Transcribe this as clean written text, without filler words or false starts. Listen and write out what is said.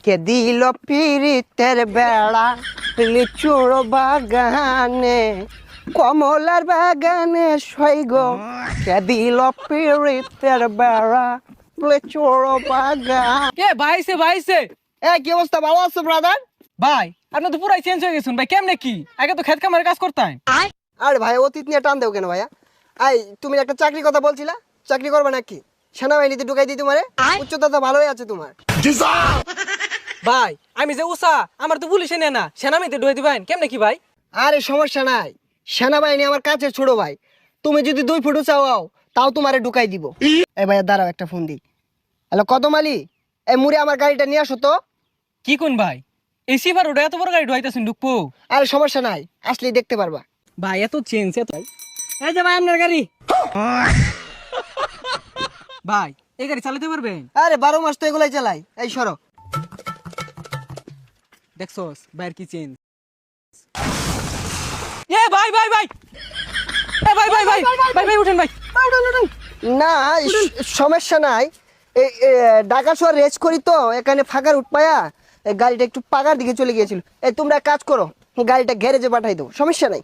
কে দিল পিরিতের বেড়া লিচুর বাগানে কমলার বাগানে সৈগ কে দিল পিরিতের বেড়া লিচুর বাগান। কে ভাইছে ভাইছে কি অবস্থা, ভালো আছো ব্রাদার? ভাই আপনি তো পুরাই চেঞ্জ হয়ে গেছেন ভাই, কেমনে কি? আগে তো খেত কামারে কাজ করতাম। আরে ভাই অতীত নিয়ে টান দেও কেন ভাইয়া? তুমি একটা চাকরির কথা বলছিলা, চাকরি করবে নাকি? সেনাবাহিনীতে ঢুকাই দিই তোমারে, উচ্চতা তো ভালোই আছে তোমার। ভাই আমি যে উষা, আমার তো পুলিশে নেয় না, সেনামিতে ঢুয়ে দিবেন কেমনে কি ভাই? আরে সমস্যা নাই, সেনাবাহিনী আমার কাছে ছোট ভাই। তুমি যদি 2 ফুট চাও তাও তোমারে ঢুকাই দিব। এই ভাইয়া দাঁড়াও, একটা ফোন দিই। হ্যালো কদম আলী, এই মুড়ে আমার গাড়িটা নিয়ে আসো তো। কি কোন ভাই, এসি বার ওটা এত বড় গাড়ি ঢুয়াইতেছেন ঢুকবো? আরে সমস্যা নাই, আসলেই দেখতে পারবা। ভাই এত চেঞ্জ এত ভাই। এই যে ভাই আপনার গাড়ি। ভাই এই গাড়ি চালাতে পারবেন? আরে 12 মাস তো এগুলাই চালাই। এই সরো। দেখছস ভাইয়ের কি চেঞ্জ। এ ভাই ভাই ভাই, এ ভাই ভাই ভাই ভাই ভাই উঠেন ভাই। না সমস্যা নাই, ঢাকা শহর রেস করি তো, এখানে ফাঁকার উঠপায়া গাড়িটা একটু পাকার দিকে চলে গিয়েছিল। তোমরা এক কাজ করো, গাড়িটা গ্যারেজে পাঠাই দাও, সমস্যা নাই।